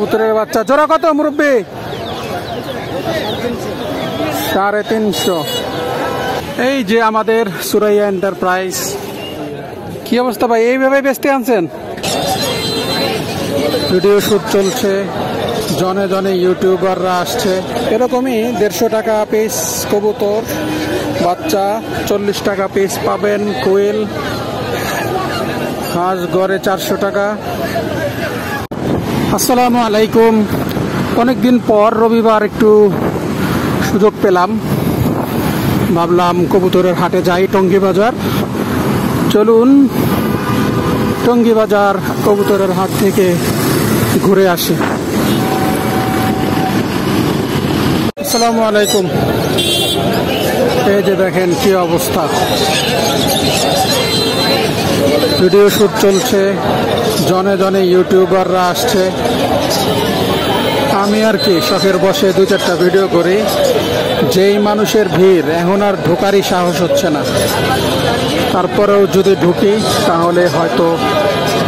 কবুতরের বাচ্চা জোড়া কত মুরব্বি? 350। এই যে আমাদের সুরাইয়া এন্টারপ্রাইজ। কি অবস্থা ভাই, এইভাবে বেচতে আনছেন? ভিডিও শুট চলছে, জনে জনে ইউটিউবাররা আসছে। এরকমই 150 টাকা পিস কবুতর বাচ্চা, 40 টাকা পিস পাবেন কোয়েল। হাঁস গড়ে 400 টাকা। আসসালামু আলাইকুম। অনেকদিন পর রবিবার একটু সুযোগ পেলাম, ভাবলাম কবুতরের হাটে যাই, টঙ্গী বাজার। চলুন টঙ্গী বাজার কবুতরের হাট থেকে ঘুরে আসি। আসসালামু আলাইকুম। এই যে দেখেন কি অবস্থা, ভিডিও শুট চলছে, জনে জনে ইউটিউবাররা আসছে। আমি আর কি শখের বসে 2-4টা ভিডিও করি। যেই মানুষের ভিড়, এখন আর ঢোকারই সাহস হচ্ছে না। তারপরেও যদি ঢুকি তাহলে হয়তো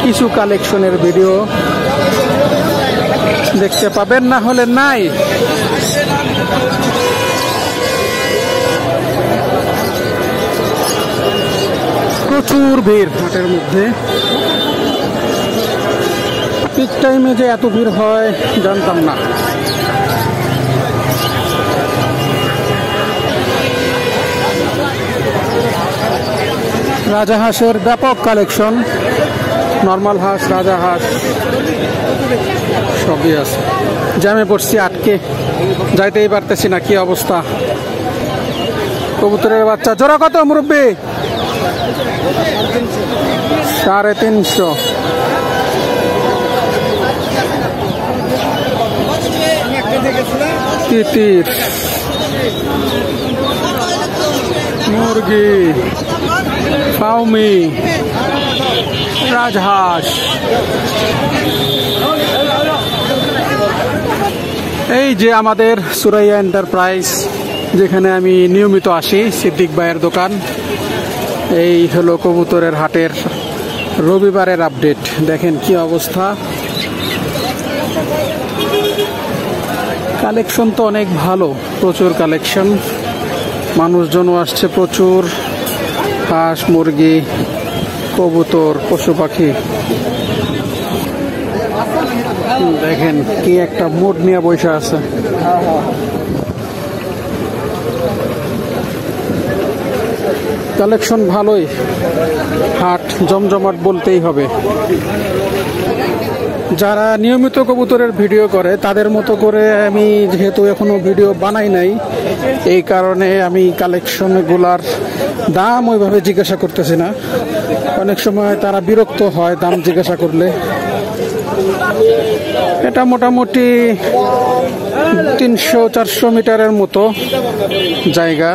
কিছু কালেকশনের ভিডিও দেখতে পাবেন, না হলে নাই। প্রচুর ভিড় হাটের মধ্যে। পিক টাইমে যে এত ভিড় হয় জানতাম না। রাজাহাঁসের ব্যাপক কালেকশন, নর্মাল হাঁস, রাজাহাঁস সবই আছে। জ্যামে পড়ছি, আটকে যাইতেই পারতেছি না। কি অবস্থা। কবুতরের বাচ্চা জোড়া কত মুরব্বি? 350। তিতির, মুরগি, ফাউমি, রাজহাঁস। এই যে আমাদের সুরাইয়া এন্টারপ্রাইজ, যেখানে আমি নিয়মিত আসি, সিদ্দিক ভাইয়ের দোকান। এই হলো কবুতরের হাটের রবিবারের আপডেট। দেখেন কি অবস্থা। কালেকশন তো অনেক ভালো, প্রচুর কালেকশন, মানুষজনও আসছে প্রচুর। হাঁস, মুরগি, কবুতর, পশু পাখি। দেখেন কি একটা মুড নিয়ে বসে আছে। কালেকশন ভালোই, হাট জমজমাট বলতেই হবে। যারা নিয়মিত কবুতরের ভিডিও করে তাদের মতো করে আমি যেহেতু এখনো ভিডিও বানাই নাই, এই কারণে আমি কালেকশনগুলার দাম ওইভাবে জিজ্ঞাসা করতেছি না। অনেক সময় তারা বিরক্ত হয় দাম জিজ্ঞাসা করলে। এটা মোটামুটি 300-400 মিটারের মতো জায়গা।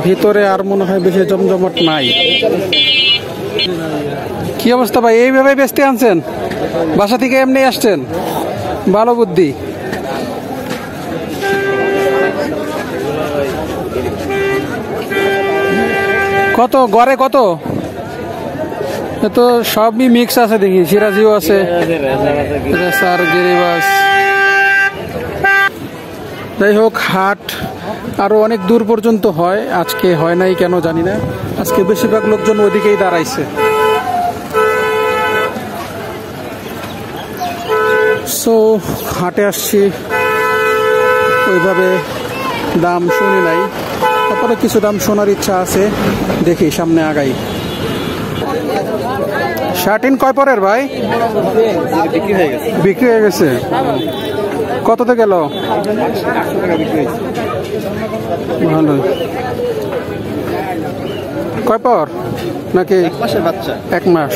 ভিতরে আর মনে হয় বেশি জমজমাট নাই। কি অবস্থা ভাই, এইভাবে বেচতে আনছেন? বাসা থেকে এমনি আসছেন? ভালো বুদ্ধি। কত গড়ে কত? তো সবই মিক্স আছে দেখি, সিরাজিও আছে, যাই হোক হাট আরো অনেক দূর পর্যন্ত হয়, আজকে হয় নাই কেন জানি না। আজকে বেশিরভাগ লোকজন ওদিকেই দাঁড়াইছে। সো হাটে আসছি, ওইভাবে দাম শুনি নাই, তারপরে কিছু দাম শোনার ইচ্ছা আছে, দেখি সামনে আগাই। শার্টিন কয় পরের ভাই? বিক্রি হয়ে গেছে। কততে গেল? ভালো। কয় পর নাকি? 1 মাস।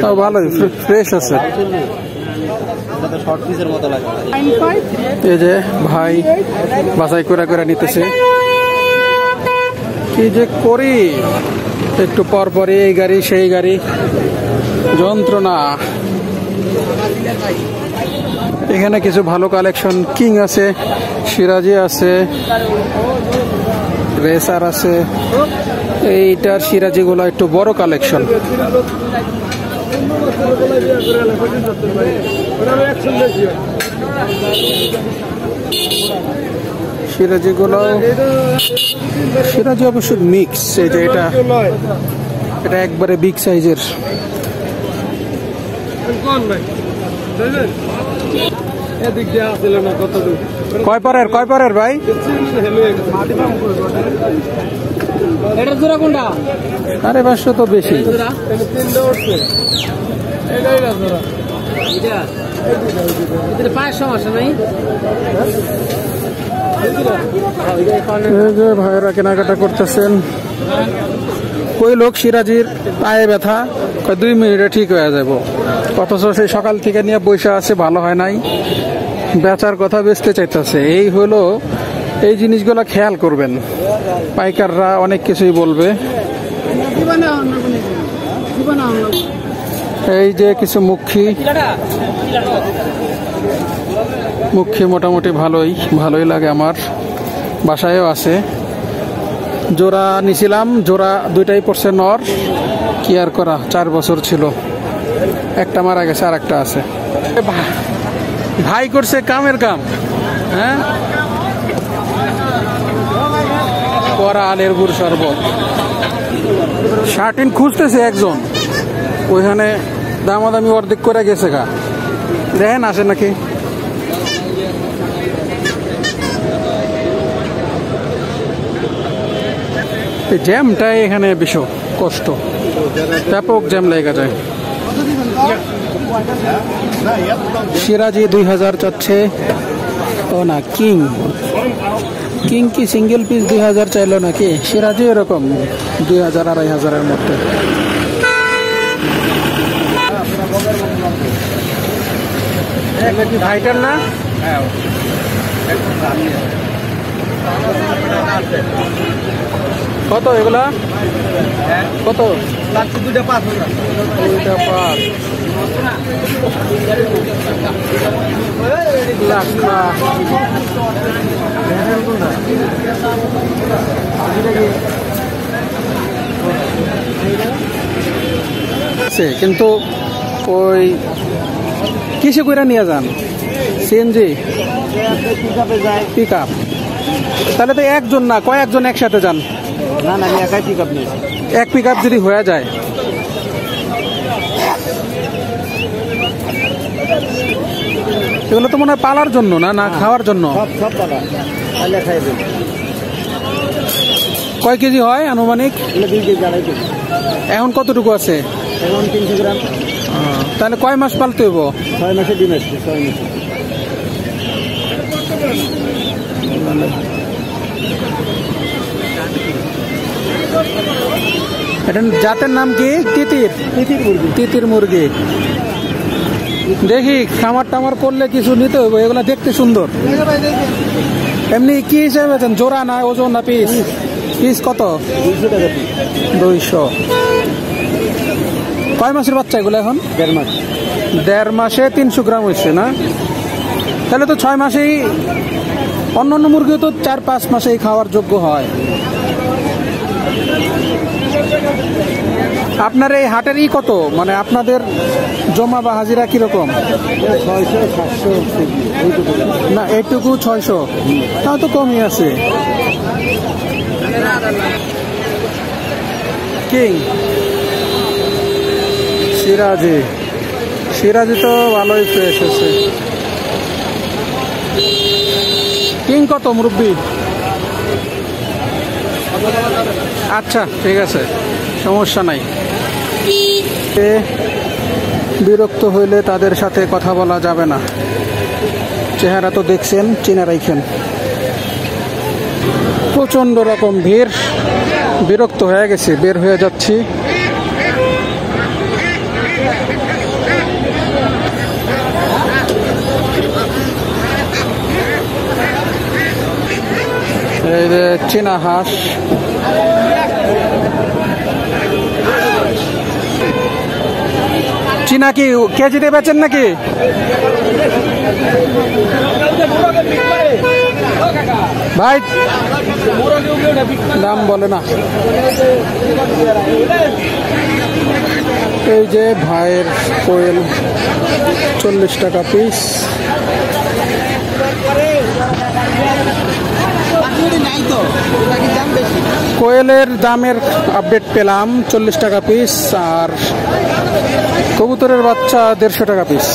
তাও ভালোই, ফ্রেশ আছে। এই যে ভাই বাছাই করে করে নিতেছে। কি যে করি, একটু পর পরে এই গাড়ি সেই গাড়ি, যন্ত্রণা। এখানে কিছু ভালো কালেকশন, কিং আছে, সিরাজি আছে, রেসার আছে। এইটার সিরাজি গুলো একটু বড় কালেকশন। সিরাজি গুলো, সিরাজি অবশ্য মিক্স। এই যে এটা একবারে বিগ সাইজের। কয় পরের ভাই? আরে 500 তো বেশি। ভাইয়েরা কেনাকাটা করতেছেন। ওই লোক সিরাজির পায়ে ব্যথা, 2 মিনিটে ঠিক হয়ে যাব, অথচ সেই সকাল থেকে নিয়ে বসে আছে, ভালো হয় নাই, বেচার কথা বেচতে চাইতেছে। এই হলো, এই জিনিসগুলো খেয়াল করবেন। পাইকাররা অনেক কিছুই বলবে। এই যে কিছু মুখী মোটামুটি ভালোই লাগে, আমার বাসায়ও আছে। জোড়া নিছিলাম, জোড়া 2টাই পড়ছে নর। কি আর করা, 4 বছর ছিল, একটা মারা গেছে, আর একটা আছে। ভাই করছে কামের কাম। হ্যাঁ, করা আলের গুড় শরবত। শার্টিন খুঁজতেছে একজন, ওইখানে দামাদামি অর্ধেক করে গেছে গা। দেখেন আসে নাকি। জ্যামটাই এখানে বেশ কষ্ট, ব্যাপক জ্যাম লেগে যায়। সিরাজি 2000 চাচ্ছে। ও না, কিং কি সিঙ্গেল পিস 2000 চাইলো নাকি? সিরাজি এরকম 2000 2500-এর মধ্যে। ভাইটার না কত এগুলা? কত? 2টা 5 লাখ। কিন্তু ওই কিসে কইরা নিয়ে যান? CNG pick up. তাহলে তো একজন না, কয়েকজন একসাথে যান? না, আমি একাই পিক আপ নিয়েছি। এক পিক আপ যদি হয়ে যায়, এগুলো তো মনে হয় পালার জন্য না খাওয়ার জন্য? কয় কেজি হয় আনুমানিক? 2 কেজি 2.5 কেজি। এখন কতটুকু আছে? এখন 300 গ্রাম। তাহলে কয় মাস পালতে হইব? 6 মাসে ডিম আসছে। 6 মাসে। এটা জাতের নাম কি? তিতির মুরগি। দেখি খামার টামার করলে কিছু নিতে হইব। এগুলা দেখতে সুন্দর। এমনি কি হিসাবে বেচেন? জোড়া না ওজন না পিস? পিস কত? 200 টাকা পিস। 200। কয় মাসের বাচ্চা এগুলো এখন? 1.5 মাস। 1.5 মাসে 300 গ্রাম হয়েছে না? তাহলে তো 6 মাসেই, অন্যান্য মুরগি তো 4-5 মাসেই খাওয়ার যোগ্য হয়। আপনার এই হাটের কত, মানে আপনাদের জমা বা হাজিরা কিরকম? 600-700 না, এইটুকু 600, তা তো কমই আছে। কিং সিরাজি তো ভালোই ফ্রেশ আছে। কিং কত মুরব্বি? আচ্ছা ঠিক আছে, সমস্যা নাই। বিরক্ত হইলে তাদের সাথে কথা বলা যাবে না। চেহারা তো দেখছেন, চিনে রাখেন। প্রচন্ড রকম ভিড়, বিরক্ত হয়ে গেছে, বের হয়ে যাচ্ছি। এই যে চীনা হাঁস, চীনা কি কেজিতে বেচেন নাকি? ভাই দাম বলে না। এই যে ভাইয়ের কোয়েল 40 টাকা পিস। কোয়েলের দামের আপডেট পেলাম 40 টাকা পিস, আর কবুতরের বাচ্চা 150 টাকা পিস।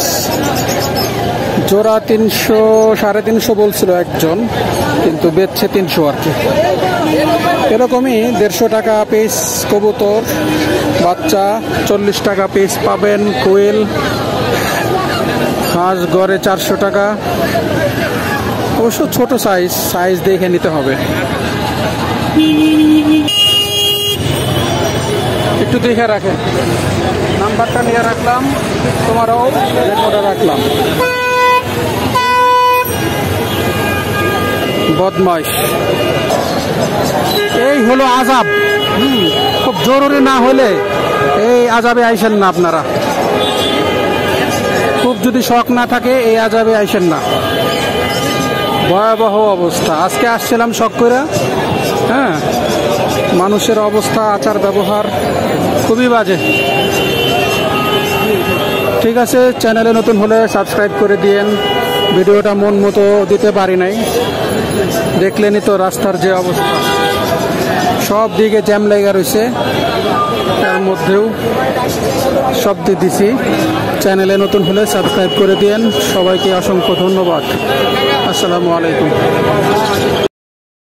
জোড়া 300 350 বলছিল একজন, কিন্তু বেচছে 300 আর কি। এরকমই 150 টাকা পিস কবুতর বাচ্চা, 40 টাকা পিস পাবেন কোয়েল। হাঁস গড়ে 400 টাকা, অবশ্য ছোট সাইজ দেখে নিতে হবে। একটু দেখে রাখেন, নাম্বারটা নিয়ে রাখলাম, তোমারও রেকর্ডে রাখলাম। বদমাইশ, এই হলো আজাব। খুব জরুরি না হলে এই আজাবে আইসেন না আপনারা। খুব যদি শখ না থাকে এই আজাবে আইসেন না। ভয়াবহ অবস্থা। আজকে আসছিলাম শখ করে, হ্যাঁ, মানুষের অবস্থা, আচার ব্যবহার খুবই বাজে। ঠিক আছে, চ্যানেলে নতুন হলে সাবস্ক্রাইব করে দিয়েন। ভিডিওটা মন মতো দিতে পারি নাই, দেখলেনই তো রাস্তার যে অবস্থা, সব দিকে জ্যাম লেগে রয়েছে, তার মধ্যেও সব দিয়ে দিছি। চ্যানেলে নতুন হলে সাবস্ক্রাইব করে দিয়েন। সবাইকে অসংখ্য ধন্যবাদ। আসসালামু আলাইকুম।